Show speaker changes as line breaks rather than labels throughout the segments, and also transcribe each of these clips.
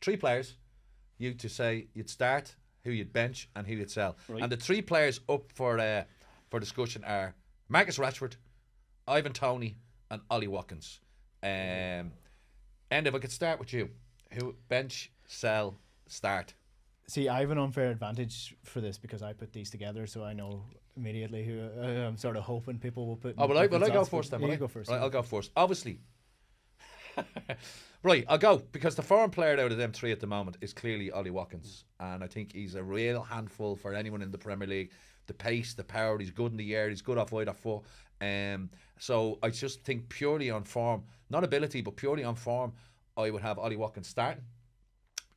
3 players. You to say you'd start, who you'd bench, and who you'd sell.
Right.
And the 3 players up for discussion are Marcus Rashford, Ivan Toney, and Ollie Watkins. And if I could start with you, who bench, sell, start?
See, I have an unfair advantage for this because I put these together, so I know immediately who I'm sort of hoping people will put.
Oh, will I go first then?
Yeah, you go first.
Right, I'll go first. Obviously. Right, I'll go because the foreign player out of them 3 at the moment is clearly Ollie Watkins, and I think he's a real handful for anyone in the Premier League. The pace, the power, he's good in the air, he's good off wide, off foot. So I just think purely on form, not ability, but purely on form, I would have Ollie Watkins starting.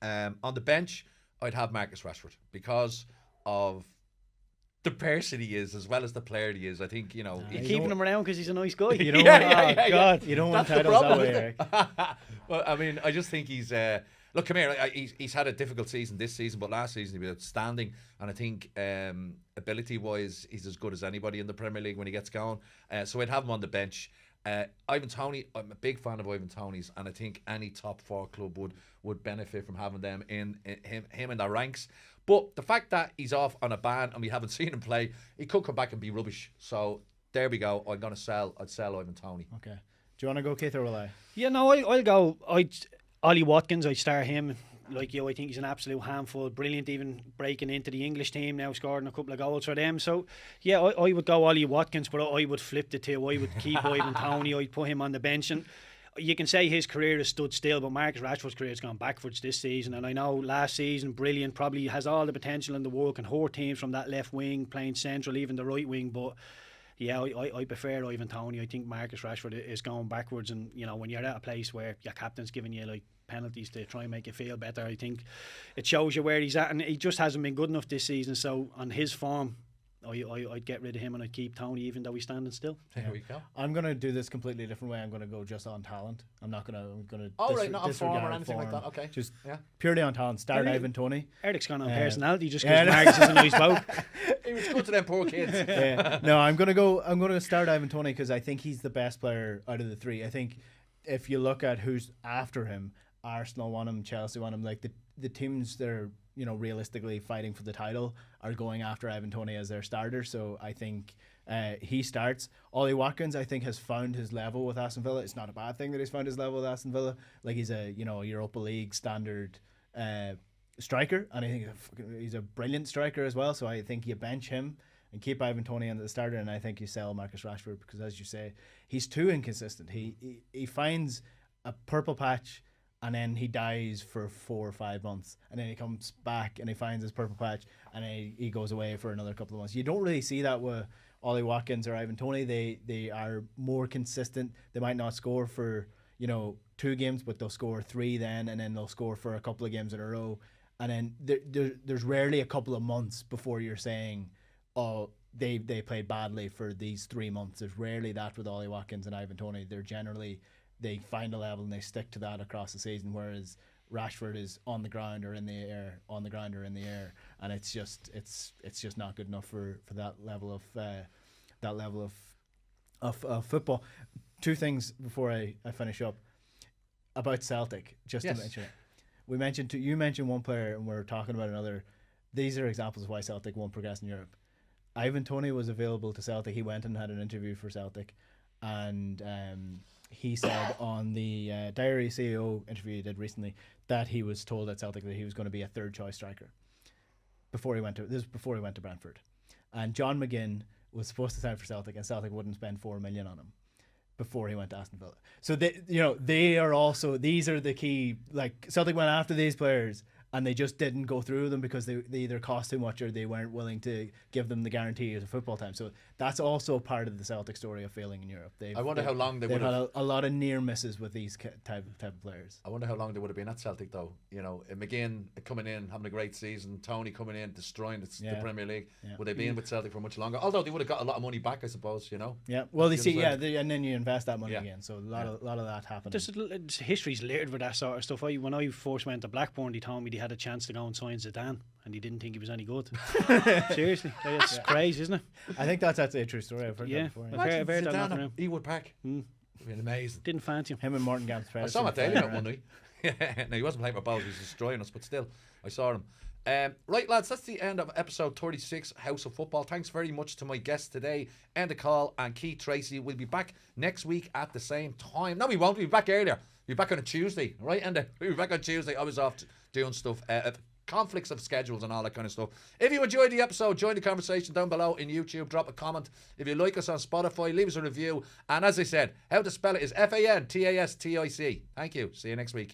On the bench, I'd have Marcus Rashford because of the person he is as well as the player he is. I think, you know,
You're keeping him around because he's a nice guy.
You don't
God,
you don't want
That's the
titles that
problem,
way,
isn't
Eric.
it? Well, I mean, I just think he's look, come here. He's had a difficult season this season, but last season he was outstanding, and I think ability wise he's as good as anybody in the Premier League when he gets going. So I'd have him on the bench. Ivan Toney, I'm a big fan of Ivan Toney's, and I think any top 4 club would benefit from having them in him in their ranks. But the fact that he's off on a ban and we haven't seen him play, he could come back and be rubbish. So there we go. I'd sell Ivan Toney.
Okay. Do you want to go, Keith, or will I?
Yeah, no, I'll go. Ollie Watkins, I'd start him. Like you, I think he's an absolute handful. Brilliant, even breaking into the English team now, scoring a couple of goals for them. So, yeah, I would go Ollie Watkins, but I would flip the 2. I would keep Ivan Toney. I'd put him on the bench. And you can say his career has stood still, but Marcus Rashford's career has gone backwards this season. And I know last season, brilliant, probably has all the potential in the world, can hurt teams from that left wing, playing central, even the right wing. But yeah, I prefer Ivan Toney. I think Marcus Rashford is going backwards, and you know, when you're at a place where your captain's giving you like penalties to try and make you feel better, I think it shows you where he's at, and he just hasn't been good enough this season. So on his form, I'd get rid of him and I'd keep Toney, even though he's standing still.
There we go.
I'm going to do this completely different way. I'm going to go just on talent. I'm going to
right, not on form or anything like that. Okay.
Just
yeah,
purely on talent. Start Ivan Toney.
Eric's gone on personality just because Marcus is a nice bloke.
He was good to them poor kids.
No, I'm going to start Ivan Toney because I think he's the best player out of the 3. I think if you look at who's after him, Arsenal want him, Chelsea want him. Like the teams that are, you know, realistically fighting for the title are going after Ivan Toney as their starter. So I think he starts. Ollie Watkins, I think, has found his level with Aston Villa. It's not a bad thing that he's found his level with Aston Villa. Like he's a, you know, Europa League standard striker, and I think he's a brilliant striker as well. So I think you bench him and keep Ivan Toney in the starter, and I think you sell Marcus Rashford because, as you say, he's too inconsistent. He finds a purple patch, and then he dies for 4 or 5 months, and then he comes back and he finds his purple patch, and he goes away for another couple of months. You don't really see that with Ollie Watkins or Ivan Toney. They are more consistent. They might not score for, you know, 2 games, but they'll score 3 then, and then they'll score for a couple of games in a row, and then there's rarely a couple of months before you're saying, oh, they played badly for these 3 months. There's rarely that with Ollie Watkins and Ivan Toney. They're generally, they find a level and they stick to that across the season, whereas Rashford is on the ground or in the air, and it's just not good enough for that level of football. 2 things before I finish up about Celtic, just to mention it. You mentioned one player and we're talking about another. These are examples of why Celtic won't progress in Europe. Ivan Toney was available to Celtic. He went and had an interview for Celtic, and he said on the Diary CEO interview he did recently that he was told at Celtic that he was going to be a 3rd choice striker before he went to Brentford. And John McGinn was supposed to sign for Celtic, and Celtic wouldn't spend 4 million on him before he went to Aston Villa. So they are also, these are the key, like Celtic went after these players and they just didn't go through them because they either cost too much or they weren't willing to give them the guarantee of football time. So that's also part of the Celtic story of failing in Europe.
I wonder how long they would have
had a lot of near misses with these type of players.
I wonder how long they would have been at Celtic though. You know, McGinn coming in, having a great season, Toney coming in, destroying the Premier League. Yeah. Would they be in with Celtic for much longer? Although they would have got a lot of money back, I suppose. You know.
Yeah. Well, they see. And then you invest that money again. So a lot of that happened.
History's littered with that sort of stuff. When I first went to Blackburn, they told me they had a chance to go and sign Zidane, and he didn't think he was any good. Seriously, it's crazy, isn't it?
I think that's actually a true story. I've heard that before.
I've heard that Ewood Park. It'd been amazing.
Didn't fancy him.
Him and Morton Gam's
I saw Matt Daly one night. No, he wasn't playing with balls, he was destroying us, but still, I saw him. Right, lads, that's the end of episode 36, House of Football. Thanks very much to my guests today, Enda Call and Keith Tracy. We'll be back next week at the same time. No, we won't. We'll be back earlier. We'll be back on a Tuesday, right, Enda? We'll be back on Tuesday. I was off doing stuff, conflicts of schedules and all that kind of stuff. If you enjoyed the episode, join the conversation down below in YouTube. Drop a comment. If you like us on Spotify, leave us a review. And as I said, how to spell it is FANTASTIC. Thank you. See you next week.